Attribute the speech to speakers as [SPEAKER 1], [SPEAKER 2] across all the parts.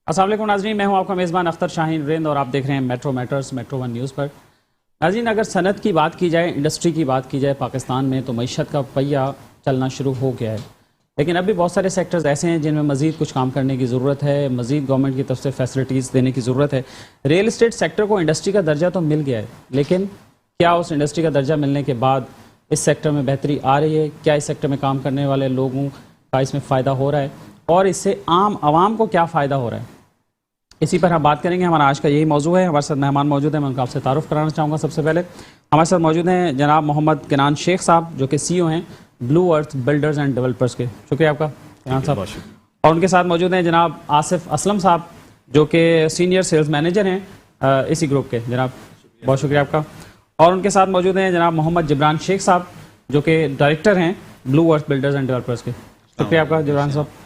[SPEAKER 1] السلام علیکم ناظرین، میں ہوں آپ کا میزبان اختر شاہین رند اور آپ دیکھ رہے ہیں metro matters metro one news پر۔ ناظرین، اگر صنعت کی بات کی جائے، انڈسٹری کی بات کی جائے پاکستان میں، تو معیشت کا پہیہ چلنا شروع ہو گیا ہے، لیکن ابھی بہت سارے سیکٹرز ایسے ہیں جن میں مزید کچھ کام کرنے کی ضرورت ہے، مزید گورنمنٹ کی طرف سے فیسلٹیز دینے کی ضرورت ہے۔ ریئل اسٹیٹ سیکٹر کو انڈسٹری کا درجہ تو مل گیا ہے، لیکن کیا اس انڈسٹری کا درجہ ملنے کے بعد اس سیکٹر میں بہتری آ رہی ہے؟ کیا اس سیکٹر میں کام کرنے والے لوگوں کا اس میں فائدہ ہو رہا ہے، اور اس سے عام عوام کو کیا فائدہ ہو رہا ہے؟ اسی پر ہم بات کریں گے۔ ہمارا آج کا یہی موضوع ہے۔ ہمارے ساتھ مہمان موجود ہیں، میں ان کا آپ سے تعارف کرانا چاہوں گا۔ سب سے پہلے ہمارے ساتھ موجود ہیں جناب محمد کنان شیخ صاحب، جو کہ سی او ہیں بلو ارتھ بلڈرز اینڈ ڈیولپرز کے۔ شکریہ آپ کا کنان صاحب۔ اور ان کے ساتھ موجود ہیں جناب آصف اسلم صاحب، جو کہ سینئر سیلز مینیجر ہیں اسی گروپ کے۔ جناب بہت شکریہ آپ کا۔ اور ان کے ساتھ موجود ہیں جناب محمد جبران شیخ صاحب، جو کہ ڈائریکٹر ہیں بلو ارتھ بلڈرز اینڈ ڈیولپرز کے۔ شکریہ آپ کا جبران صاحب۔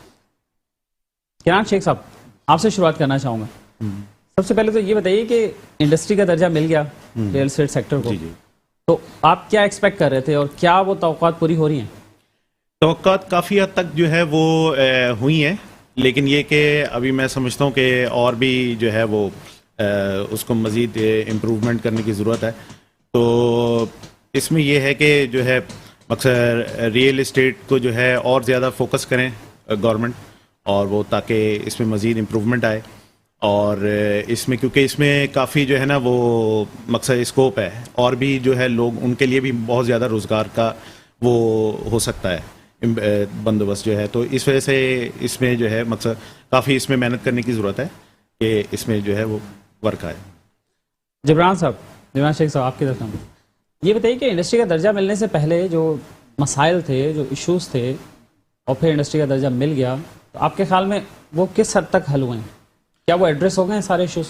[SPEAKER 1] کنان شیخ صاحب، آپ سے شروعات کرنا چاہوں گا۔ سب سے پہلے تو یہ بتائیے کہ انڈسٹری کا درجہ مل گیا ریئل اسٹیٹ سیکٹر کو، تو آپ کیا ایکسپیکٹ کر رہے تھے اور کیا وہ توقعات پوری ہو رہی ہیں؟
[SPEAKER 2] توقعات کافی حد تک جو ہے وہ ہوئی ہیں، لیکن یہ کہ ابھی میں سمجھتا ہوں کہ اور بھی جو ہے وہ اس کو مزید امپروومنٹ کرنے کی ضرورت ہے۔ تو اس میں یہ ہے کہ جو ہے مقصد ریئل اسٹیٹ کو جو ہے اور زیادہ فوکس کریں گورنمنٹ، اور وہ تاکہ اس میں مزید امپروومنٹ آئے، اور اس میں کیونکہ اس میں کافی جو ہے نا وہ مقصد اسکوپ ہے، اور بھی جو ہے لوگ ان کے لیے بھی بہت زیادہ روزگار کا وہ ہو سکتا ہے بندوبست جو ہے۔ تو اس وجہ سے اس میں جو ہے مقصد کافی اس میں محنت کرنے کی ضرورت ہے کہ اس میں جو ہے وہ ورک آئے۔
[SPEAKER 1] جبران صاحب، جبران شیخ صاحب، آپ کی طرف یہ بتائیے کہ انڈسٹری کا درجہ ملنے سے پہلے جو مسائل تھے، جو ایشوز تھے، اور پھر انڈسٹری کا درجہ مل گیا، تو آپ کے خیال میں وہ کس حد تک حل ہوئے ہیں؟ کیا وہ ایڈریس ہو گئے ہیں سارے ایشوز؟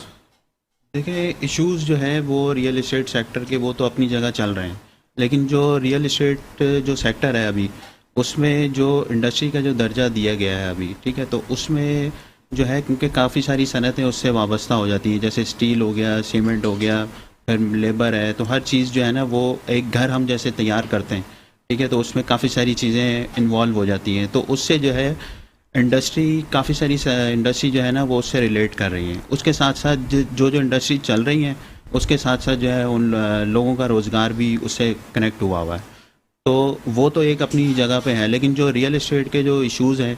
[SPEAKER 3] دیکھیں، ایشوز جو ہیں وہ ریئل اسٹیٹ سیکٹر کے وہ تو اپنی جگہ چل رہے ہیں، لیکن جو ریئل اسٹیٹ جو سیکٹر ہے ابھی، اس میں جو انڈسٹری کا جو درجہ دیا گیا ہے ابھی، ٹھیک ہے، تو اس میں جو ہے کیونکہ کافی ساری صنعتیں اس سے وابستہ ہو جاتی ہیں، جیسے اسٹیل ہو گیا، سیمنٹ ہو گیا، پھر لیبر ہے، تو ہر چیز جو ہے نا وہ ایک گھر ہم جیسے تیار کرتے ہیں، ٹھیک ہے، تو اس میں کافی ساری چیزیں انوالو ہو جاتی ہیں، تو اس سے جو ہے انڈسٹری کافی ساری انڈسٹری جو ہے نا وہ اس سے ریلیٹ کر رہی ہیں۔ اس کے ساتھ ساتھ جو انڈسٹری چل رہی ہیں، اس کے ساتھ ساتھ جو ہے ان لوگوں کا روزگار بھی اس سے کنیکٹ ہوا ہے، تو وہ تو ایک اپنی جگہ پہ ہے۔ لیکن جو ریئل اسٹیٹ کے جو ایشوز ہیں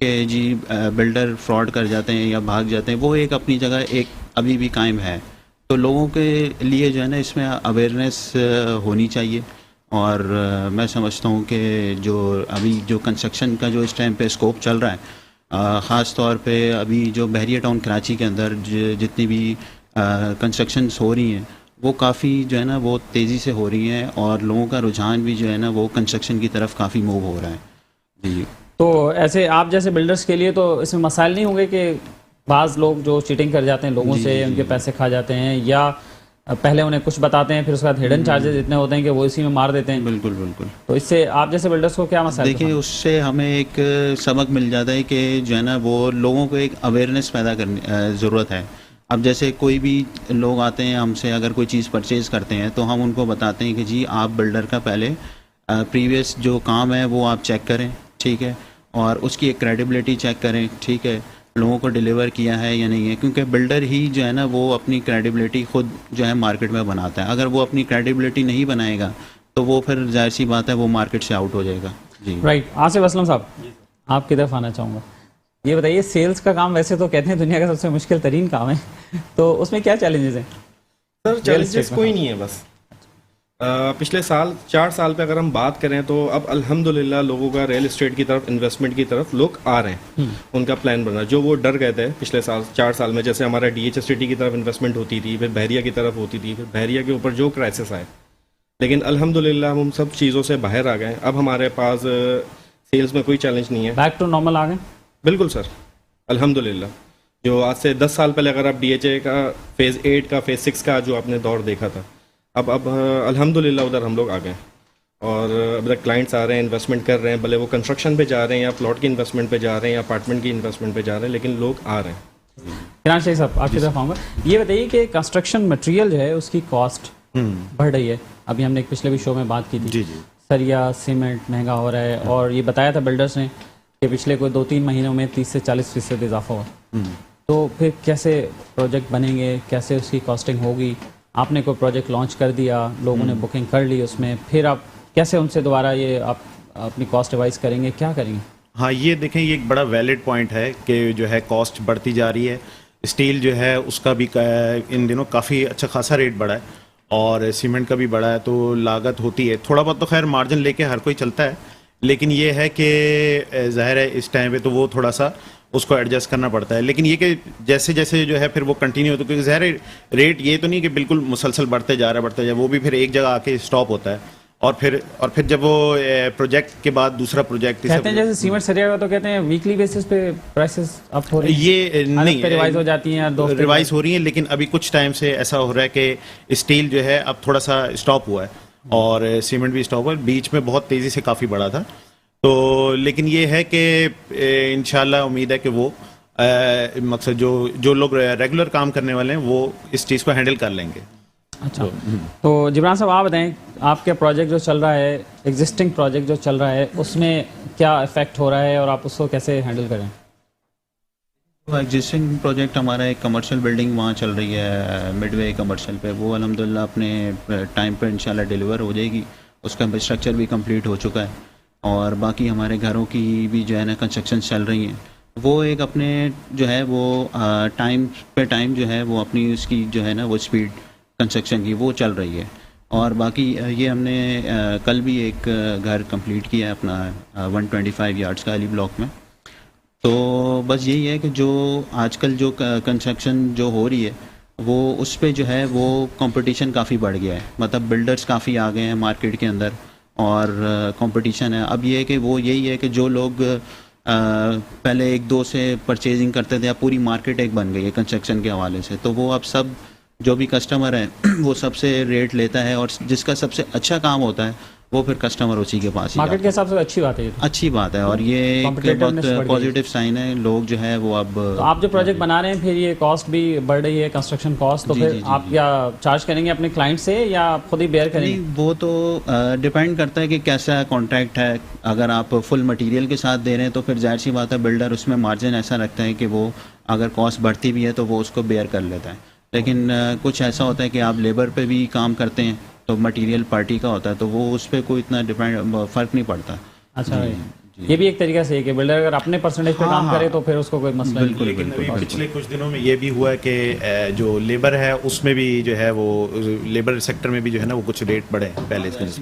[SPEAKER 3] کہ جی بلڈر فراڈ کر جاتے ہیں یا بھاگ جاتے ہیں، وہ ایک اپنی جگہ ایک ابھی بھی قائم ہے، تو لوگوں کے لیے جو ہے نا اس میں اویئرنیس ہونی چاہیے۔ اور میں سمجھتا ہوں کہ جو ابھی جو کنسٹرکشن کا جو اس ٹائم پہ اسکوپ چل رہا ہے، خاص طور پہ ابھی جو بحریہ ٹاؤن کراچی کے اندر جتنی بھی کنسٹرکشنس ہو رہی ہیں، وہ کافی جو ہے نا وہ تیزی سے ہو رہی ہیں، اور لوگوں کا رجحان بھی جو ہے نا وہ کنسٹرکشن کی طرف کافی موو ہو رہا ہے۔ جی، تو
[SPEAKER 1] ایسے آپ جیسے بلڈرز کے لیے تو اس میں مسائل نہیں ہوں گے کہ بعض لوگ جو چیٹنگ کر جاتے ہیں لوگوں سے، ان کے پیسے کھا جاتے ہیں، یا پہلے انہیں کچھ بتاتے ہیں پھر اس کے بعد ہڈن چارجز اتنے ہوتے ہیں کہ وہ اسی میں مار دیتے ہیں؟
[SPEAKER 3] بالکل بالکل۔
[SPEAKER 1] تو اس سے آپ جیسے بلڈرز کو کیا مسائل؟
[SPEAKER 3] دیکھیے، اس سے ہمیں ایک سبق مل جاتا ہے کہ جو ہے نا وہ لوگوں کو ایک اویئرنیس پیدا کرنے ضرورت ہے۔ اب جیسے کوئی بھی لوگ آتے ہیں ہم سے، اگر کوئی چیز پرچیز کرتے ہیں تو ہم ان کو بتاتے ہیں کہ جی آپ بلڈر کا پہلے پریویس جو کام ہے وہ آپ چیک کریں، ٹھیک ہے، اور اس کی ایک کریڈیبلٹی چیک کریں، ٹھیک ہے، لوگوں کو ڈیلیور کیا ہے یا نہیں ہے، کیونکہ بلڈر ہی جو ہے نا وہ اپنی کریڈیبلٹی خود جو ہے مارکیٹ میں بناتا ہے۔ اگر وہ اپنی کریڈیبلٹی نہیں بنائے گا تو وہ پھر ظاہر سی بات ہے وہ مارکیٹ سے آؤٹ ہو جائے گا۔ جی
[SPEAKER 1] رائٹ۔ آصف اسلم صاحب، آپ کی طرف آنا چاہوں گا۔ یہ بتائیے، سیلز کا کام ویسے تو کہتے ہیں دنیا کا سب سے مشکل ترین کام ہے، تو اس میں کیا چیلنجز ہیں؟
[SPEAKER 4] سر چیلنجز کوئی نہیں ہے، بس پچھلے سال 4 سال پہ اگر ہم بات کریں تو اب الحمدللہ لوگوں کا ریئل اسٹیٹ کی طرف، انویسٹمنٹ کی طرف لوگ آ رہے ہیں، ان کا پلان بن رہا ہے۔ جو وہ ڈر گئے تھے پچھلے سال 4 سال میں، جیسے ہمارا ڈی ایچ ایس ٹی کی طرف انویسٹمنٹ ہوتی تھی، پھر بحریہ کی طرف ہوتی تھی، پھر بحریہ کے اوپر جو کرائسس آئے، لیکن الحمدللہ ہم سب چیزوں سے باہر آ گئے۔ اب ہمارے پاس سیلز میں کوئی چیلنج نہیں ہے، بیک ٹو نارمل آ گئے۔ بالکل سر، الحمدللہ۔ جو آج سے 10 سال پہلے اگر آپ ڈی ایچ اے کا فیز 8 کا فیز 6 کا جو آپ نے دور دیکھا تھا، اب الحمدللہ ادھر ہم لوگ آ گئے، اور اب تک کلائنٹس آ رہے ہیں، انویسٹمنٹ کر رہے ہیں، بھلے وہ کنسٹرکشن پہ جا رہے ہیں یا پلاٹ کی انویسٹمنٹ پہ جا رہے ہیں یا اپارٹمنٹ کی انویسٹمنٹ پہ جا رہے ہیں، لیکن لوگ آ رہے ہیں۔
[SPEAKER 1] کنان شیخ صاحب، آپ کی طرف آؤں گا۔ یہ بتائیے کہ کنسٹرکشن مٹیریل جو ہے اس کی کاسٹ بڑھ رہی ہے، ابھی ہم نے ایک پچھلے بھی شو میں بات کی تھی، سریا سیمنٹ مہنگا ہو رہا ہے، اور یہ بتایا تھا بلڈرز نے کہ پچھلے کوئی 2-3 مہینوں میں 30 سے 40% اضافہ ہوا، تو پھر کیسے پروجیکٹ بنیں گے, کیسے اس کی کاسٹنگ ہوگی؟ آپ نے کوئی پروجیکٹ لانچ کر دیا, لوگوں نے بکنگ کر لی اس میں, پھر آپ کیسے ان سے دوبارہ یہ آپ اپنی کاسٹ ریوائز کریں گے, کیا کریں گے؟
[SPEAKER 2] ہاں یہ دیکھیں, یہ ایک بڑا ویلڈ پوائنٹ ہے کہ جو ہے کاسٹ بڑھتی جا رہی ہے. اسٹیل جو ہے اس کا بھی ان دنوں کافی اچھا خاصا ریٹ بڑھا ہے, اور سیمنٹ کا بھی بڑھا ہے, تو لاگت ہوتی ہے. تھوڑا بہت تو خیر مارجن لے کے ہر کوئی چلتا ہے, لیکن یہ ہے کہ ظاہر ہے اس ٹائم پہ تو وہ تھوڑا سا اس کو ایڈجسٹ کرنا پڑتا ہے. لیکن یہ کہ جیسے جیسے جو ہے پھر وہ کنٹینیو ہوتا ہے, کیونکہ ظاہر ہے ریٹ یہ تو نہیں کہ بالکل مسلسل بڑھتے جا رہا ہے, وہ بھی پھر ایک جگہ آ کے اسٹاپ ہوتا ہے, اور پھر جب وہ پروجیکٹ کے بعد دوسرا پروجیکٹ
[SPEAKER 1] کہتے ہیں جیسے سیمنٹ سریا ہوا تو کہتے ہیں ویکلی بیسس پہ پرائسز اپ ہو رہی ہیں,
[SPEAKER 2] یہ نہیں
[SPEAKER 1] ریوائز ہو جاتی ہیں,
[SPEAKER 2] ریوائز ہو رہی ہیں, لیکن ابھی کچھ ٹائم سے ایسا ہو رہا ہے کہ اسٹیل جو ہے اب تھوڑا سا اسٹاپ ہوا ہے, اور سیمنٹ بھی اسٹاپ ہوا ہے. بیچ میں بہت تیزی سے کافی بڑھا تھا, تو لیکن یہ ہے کہ انشاءاللہ امید ہے کہ وہ مقصد جو لوگ ریگولر کام کرنے والے ہیں وہ اس چیز کو ہینڈل کر لیں گے.
[SPEAKER 1] اچھا, تو جبران صاحب آپ بتائیں, آپ کے پروجیکٹ جو چل رہا ہے, ایگزسٹنگ پروجیکٹ جو چل رہا ہے, اس میں کیا افیکٹ ہو رہا ہے اور آپ اس کو کیسے ہینڈل کریں؟
[SPEAKER 3] ایگزسٹنگ پروجیکٹ ہمارا ایک کمرشل بلڈنگ وہاں چل رہی ہے مڈ وے کمرشل پہ, وہ الحمدللہ اپنے ٹائم پہ انشاءاللہ ڈیلیور ہو جائے گی. اس کا اسٹرکچر بھی کمپلیٹ ہو چکا ہے, اور باقی ہمارے گھروں کی بھی جو ہے نا کنسٹرکشن چل رہی ہیں. وہ ایک اپنے جو ہے وہ ٹائم پہ ٹائم جو ہے وہ اپنی اس کی جو ہے نا وہ اسپیڈ کنسٹرکشن کی وہ چل رہی ہے. اور باقی یہ ہم نے کل بھی ایک گھر کمپلیٹ کیا ہے اپنا 125 یارڈس کا علی بلاک میں. تو بس یہی ہے کہ جو آج کل جو کنسٹرکشن جو ہو رہی ہے وہ اس پہ جو ہے وہ کمپٹیشن کافی بڑھ گیا ہے, مطلب بلڈرز کافی آ گئے ہیں مارکیٹ کے اندر, اور کمپٹیشن ہے. اب یہ ہے کہ وہ یہی ہے کہ جو لوگ پہلے ایک دو سے پرچیزنگ کرتے تھے, اب پوری مارکیٹ ایک بن گئی ہے کنسٹرکشن کے حوالے سے, تو وہ اب سب جو بھی کسٹمر ہے وہ سب سے ریٹ لیتا ہے, اور جس کا سب سے اچھا کام ہوتا ہے وہ پھر کسٹمر اسی کے پاس ہی
[SPEAKER 1] مارکیٹ کے حساب سے اچھی بات ہے,
[SPEAKER 3] اچھی بات ہے, اور یہ ایک بہت پازیٹیو سائن ہے. لوگ جو ہے وہ اب
[SPEAKER 1] آپ جو پروجیکٹ بنا رہے ہیں پھر یہ کاسٹ بھی بڑھ رہی ہے, کنسٹرکشن کاسٹ, تو پھر آپ کیا چارج کریں گے اپنے کلائنٹ سے یا آپ خود ہی بیئر کریں گے؟
[SPEAKER 3] وہ تو ڈیپینڈ کرتا ہے کہ کیسا کانٹریکٹ ہے. اگر آپ فل مٹیریل کے ساتھ دے رہے ہیں تو پھر ظاہر سی بات ہے بلڈر اس میں مارجن ایسا رکھتا ہے کہ وہ اگر کاسٹ بڑھتی بھی ہے تو وہ اس کو بیئر کر لیتا ہے. لیکن کچھ ایسا ہوتا ہے کہ آپ لیبر پہ بھی کام کرتے ہیں تو مٹیریل پارٹی کا ہوتا ہے, تو وہ اس پہ کوئی اتنا فرق نہیں پڑتا.
[SPEAKER 1] اچھا, یہ بھی ایک طریقہ سے ہے کہ بلڈر اگر اپنے پرسنٹیج پہ کام کرے تو پھر اس کو کوئی مسئلہ نہیں.
[SPEAKER 2] لیکن پچھلے کچھ دنوں میں یہ بھی ہوا ہے کہ جو لیبر ہے اس میں بھی جو ہے وہ لیبر سیکٹر میں بھی جو ہے نا وہ کچھ ریٹ بڑھے پہلے سے,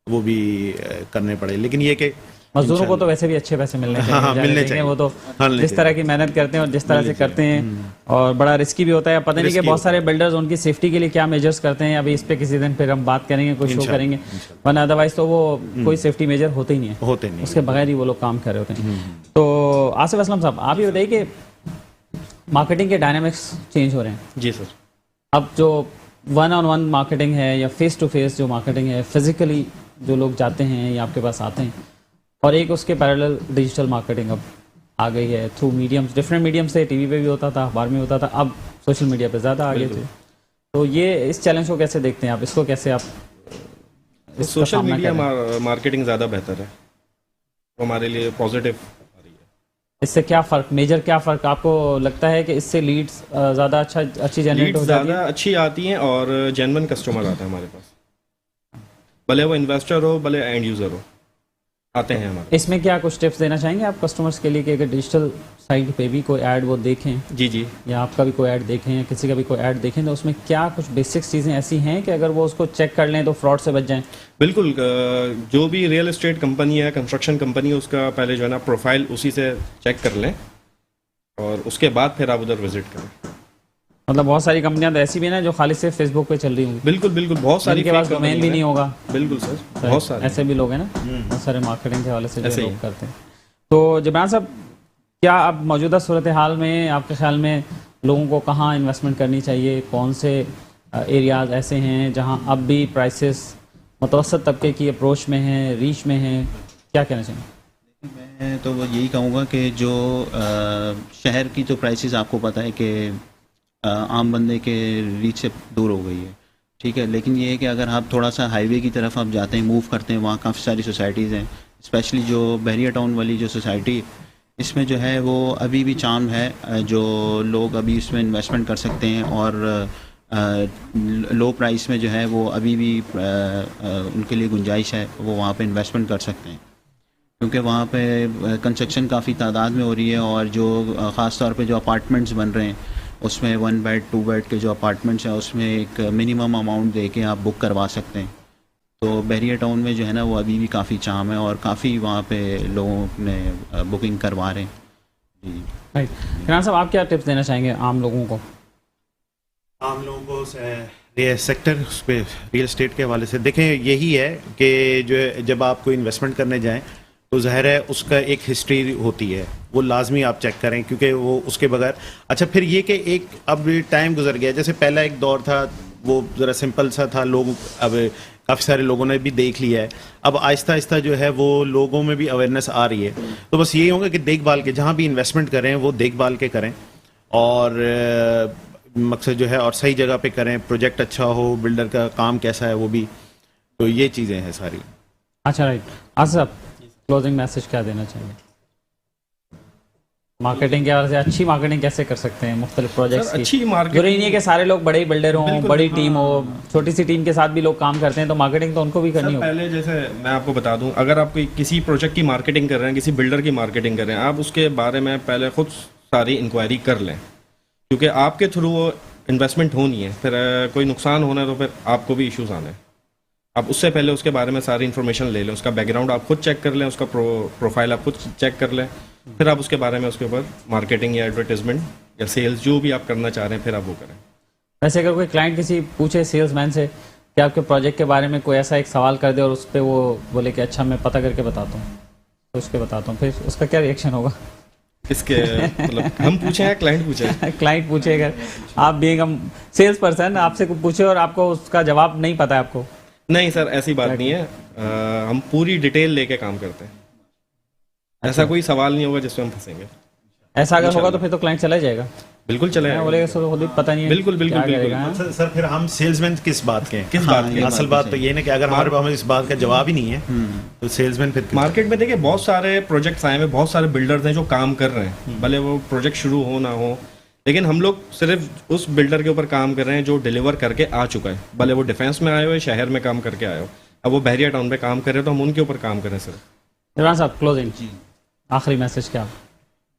[SPEAKER 2] وہ بھی کرنے پڑے. لیکن یہ کہ
[SPEAKER 1] مزدوروں کو تو ویسے بھی اچھے پیسے ملنے چاہیے, وہ تو جس طرح کی محنت کرتے ہیں اور جس طرح سے کرتے ہیں, اور بڑا رسکی بھی ہوتا ہے. پتہ نہیں کہ بہت سارے بلڈرز ان کی سیفٹی کے لیے کیا میجرز کرتے ہیں, ابھی اس پہ کسی دن پھر ہم بات کریں گے, کوئی شو کریں گے, ورنہ ادروائز تو وہ کوئی سیفٹی میجر ہوتے ہی نہیں ہے, اس کے بغیر ہی وہ لوگ کام کر رہے ہوتے ہیں. تو آصف اسلم صاحب آپ یہ بتائیے کہ مارکیٹنگ کے ڈائنامکس چینج ہو رہے ہیں.
[SPEAKER 4] جی سر,
[SPEAKER 1] اب جو 1-on-1 مارکیٹنگ ہے یا فیس ٹو فیس جو مارکیٹنگ ہے, فزیکلی جو لوگ جاتے ہیں یا آپ کے پاس آتے ہیں, اور ایک اس کے پیرالل ڈیجیٹل مارکیٹنگ اب آ گئی ہے تھرو میڈیمس, ڈفرینٹ میڈیم سے, ٹی وی پہ بھی ہوتا تھا, اخبار میں ہوتا تھا, اب سوشل میڈیا پہ زیادہ آگے تھے. تو یہ اس چیلنج کو کیسے دیکھتے ہیں آپ, اس کو کیسے آپ
[SPEAKER 4] سوشل میڈیا مارکیٹنگ زیادہ بہتر ہے, ہمارے لیے پازیٹیو آ رہی ہے.
[SPEAKER 1] اس سے کیا فرق, میجر کیا فرق آپ کو لگتا ہے کہ اس سے لیڈز زیادہ اچھی جنریٹ ہو جاتی ہیں,
[SPEAKER 4] زیادہ اچھی آتی ہیں, اور جینون کسٹمر آتا ہے ہمارے پاس, بھلے وہ انویسٹر ہو بھلے اینڈ یوزر ہو, آتے ہیں ہمارے.
[SPEAKER 1] اس میں کیا کچھ ٹپس دینا چاہیں گے آپ کسٹمرز کے لیے کہ اگر ڈیجیٹل سائٹ پہ بھی کوئی ایڈ وہ دیکھیں,
[SPEAKER 4] جی
[SPEAKER 1] یا آپ کا بھی کوئی ایڈ دیکھیں یا کسی کا بھی کوئی ایڈ دیکھیں, تو اس میں کیا کچھ بیسکس چیزیں ایسی ہیں کہ اگر وہ اس کو چیک کر لیں تو فراڈ سے بچ جائیں؟
[SPEAKER 4] بالکل, جو بھی ریئل اسٹیٹ کمپنی ہے, کنسٹرکشن کمپنی ہے, اس کا پہلے جو ہے نا پروفائل اسی سے چیک کر لیں, اور اس کے بعد پھر آپ ادھر وزٹ کریں.
[SPEAKER 1] مطلب بہت ساری کمپنیاں تو ایسی بھی نا جو خالی صرف فیس بک پہ چل رہی ہوں,
[SPEAKER 4] بالکل بہت ساری
[SPEAKER 1] کے پاس ڈومین بھی نہیں ہوگا.
[SPEAKER 4] بالکل سر, بہت سارے
[SPEAKER 1] ایسے بھی لوگ ہیں نا, بہت سارے مارکیٹنگ کے حوالے سے جو لوگ کرتے ہیں. تو جبران صاحب, کیا اب موجودہ صورتحال میں آپ کے خیال میں لوگوں کو کہاں انویسٹمنٹ کرنی چاہیے, کون سے ایریاز ایسے ہیں جہاں اب بھی پرائسز متوسط طبقے کی اپروچ میں ہیں, ریچ میں ہیں, کیا کہنا چاہیں؟
[SPEAKER 3] میں تو یہی کہوں گا کہ جو شہر کی تو پرائسز آپ کو پتہ ہے کہ عام بندے کے ریچ سے دور ہو گئی ہے, ٹھیک ہے. لیکن یہ ہے کہ اگر آپ تھوڑا سا ہائی وے کی طرف آپ جاتے ہیں, موو کرتے ہیں, وہاں کافی ساری سوسائٹیز ہیں, اسپیشلی جو بحریہ ٹاؤن والی جو سوسائٹی اس میں جو ہے وہ ابھی بھی چام ہے، جو لوگ ابھی اس میں انویسٹمنٹ کر سکتے ہیں، اور لو پرائس میں جو ہے وہ ابھی بھی ان کے لیے گنجائش ہے، وہ وہاں پہ انویسٹمنٹ کر سکتے ہیں، کیونکہ وہاں پہ کنسٹرکشن کافی تعداد میں ہو رہی ہے، اور جو خاص طور پہ جو اپارٹمنٹس بن رہے ہیں اس میں 1 بیڈ 2 بیڈ کے جو اپارٹمنٹس ہیں اس میں ایک منیمم اماؤنٹ دے کے آپ بک کروا سکتے ہیں. تو بحریہ ٹاؤن میں جو ہے نا وہ ابھی بھی کافی چام ہے، اور کافی وہاں پہ لوگوں نے بکنگ کروا رہے ہیں. جی
[SPEAKER 1] فرحان صاحب، آپ کیا ٹپس دینا چاہیں گے عام لوگوں کو؟
[SPEAKER 2] عام لوگوں کو سیکٹر اس پہ ریئل اسٹیٹ کے حوالے سے دیکھیں، یہی ہے کہ جو جب آپ کو انویسٹمنٹ کرنے جائیں تو ظاہر ہے اس کا ایک ہسٹری ہوتی ہے، وہ لازمی آپ چیک کریں، کیونکہ وہ اس کے بغیر اچھا پھر یہ کہ ایک اب ٹائم گزر گیا، جیسے پہلا ایک دور تھا وہ ذرا سمپل سا تھا، لوگ اب کافی سارے لوگوں نے بھی دیکھ لیا ہے، اب آہستہ آہستہ جو ہے وہ لوگوں میں بھی اویئرنیس آ رہی ہے. تو بس یہی ہوگا کہ دیکھ بھال کے جہاں بھی انویسٹمنٹ کریں وہ دیکھ بھال کے کریں، اور مقصد جو ہے اور صحیح جگہ پہ کریں، پروجیکٹ اچھا ہو، بلڈر کا کام کیسا ہے وہ بھی، تو یہ چیزیں ہیں ساری.
[SPEAKER 1] اچھا رائٹ، آصف صاحب کلوزنگ میسج کیا دینا چاہیں گے مارکیٹنگ کے حوالے سے؟ اچھی مارکیٹنگ کیسے کر سکتے ہیں مختلف پروجیکٹس کی؟
[SPEAKER 4] اچھی مارکیٹ
[SPEAKER 1] ضروری نہیں ہے کہ سارے لوگ بڑے ہی بلڈر ہوں، بڑی ٹیم ہو، چھوٹی سی ٹیم کے ساتھ بھی لوگ کام کرتے ہیں، تو مارکیٹنگ تو ان کو بھی کرنی ہوگی.
[SPEAKER 4] پہلے جیسے میں آپ کو بتا دوں، اگر آپ کسی پروجیکٹ کی مارکیٹنگ کر رہے ہیں، کسی بلڈر کی مارکیٹنگ کر رہے ہیں، آپ اس کے بارے میں پہلے خود ساری انکوائری کر لیں، کیونکہ آپ کے تھرو وہ انویسٹمنٹ ہونی ہے، پھر کوئی نقصان ہونا ہے تو پھر آپ کو بھی ایشوز آنے ہیں. آپ اس سے پہلے اس کے بارے میں ساری انفارمیشن لے لیں، اس کا بیک گراؤنڈ آپ خود چیک کر لیں، اس کا پروفائل آپ خود چیک کر لیں، پھر آپ اس کے بارے میں اس کے اوپر مارکیٹنگ یا ایڈورٹیزمنٹ یا سیلز جو بھی آپ کرنا چاہ رہے ہیں پھر آپ وہ کریں.
[SPEAKER 1] ویسے اگر کوئی کلائنٹ کسی پوچھے سیلز مین سے کہ آپ کے پروجیکٹ کے بارے میں کوئی ایسا ایک سوال کر دے اور اس پہ وہ بولے کہ اچھا میں پتہ کر کے بتاتا ہوں، تو اس کے بتاتا ہوں، پھر اس کا کیا ریئیکشن ہوگا؟
[SPEAKER 4] اس کے مطلب ہم پوچھیں یا کلائنٹ پوچھے؟
[SPEAKER 1] کلائنٹ پوچھے، اگر آپ بینگ سیلس پرسن آپ سے پوچھے اور آپ کو اس کا جواب نہیں پتہ ہے آپ کو؟
[SPEAKER 4] نہیں سر، ایسی بات نہیں ہے، ہم پوری ڈیٹیل لے کے کام کرتے ہیں، ایسا کوئی سوال نہیں ہوگا جس میں ہم پھنسیں گے.
[SPEAKER 1] ایسا اگر ہوگا تو پھر تو کلائنٹ چلا جائے گا.
[SPEAKER 4] بالکل چلے گا،
[SPEAKER 1] بولے گا سر خود پتہ نہیں ہے.
[SPEAKER 4] بالکل بالکل بالکل
[SPEAKER 2] سر پھر ہم سیلز مین کس بات کے ہیں؟
[SPEAKER 4] کس بات کے؟
[SPEAKER 2] اصل بات تو یہ ہے کہ اگر ہمارے پاس اس بات کا جواب ہی نہیں ہے تو سیلز مین پھر
[SPEAKER 4] مارکیٹ میں دیکھیں بہت سارے پروجیکٹس آئے ہیں، بہت سارے بلڈرز ہیں جو کام کر رہے ہیں، بھلے وہ پروجیکٹ شروع ہو نہ ہو، لیکن ہم لوگ صرف اس بلڈر کے اوپر کام کر رہے ہیں جو ڈیلیور کر کے آ چکا ہے، بھلے وہ ڈیفینس میں آئے ہوئے، شہر میں کام کر کے آئے ہو، اب وہ بحریہ ٹاؤن پہ کام کر رہے ہیں تو ہم ان کے اوپر کام کریں. سر
[SPEAKER 1] عمران صاحب کلوزنگ،
[SPEAKER 3] جی
[SPEAKER 1] آخری میسج کیا؟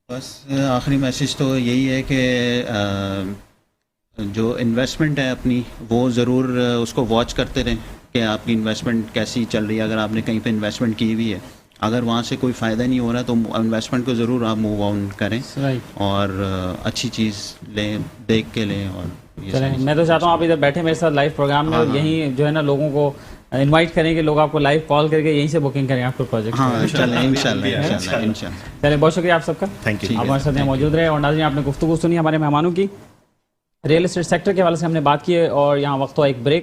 [SPEAKER 3] بس آخری میسج تو یہی ہے کہ جو انویسٹمنٹ ہے اپنی وہ ضرور اس کو واچ کرتے رہیں کہ آپ کی انویسٹمنٹ کیسی چل رہی ہے. اگر آپ نے کہیں پہ انویسٹمنٹ کی ہوئی ہے، اگر وہاں سے کوئی فائدہ نہیں ہو رہا تو انویسٹمنٹ کو ضرور آپ موو آن کریں اور اچھی چیز لیں، دیکھ کے لیں. اور
[SPEAKER 1] چلیں، میں تو چاہتا ہوں آپ ادھر بیٹھے میرے ساتھ لائیو پروگرام میں، اور یہیں جو ہے نا لوگوں کو انوائٹ کریں کہ لوگ آپ کو لائیو کال کر کے یہیں سے بکنگ کریں آپ کو پروجیکٹ.
[SPEAKER 3] ہاں انشاءاللہ.
[SPEAKER 1] چلیں، بہت شکریہ آپ سب کا،
[SPEAKER 2] تھینک یو،
[SPEAKER 1] آپ ہمارے ساتھ موجود رہے. اور ناظرین، آپ نے گفتگو سنی ہمارے مہمانوں کی، ریئل اسٹیٹ سیکٹر کے حوالے سے ہم نے بات کی ہے، اور یہاں وقت ہوا ایک بریک.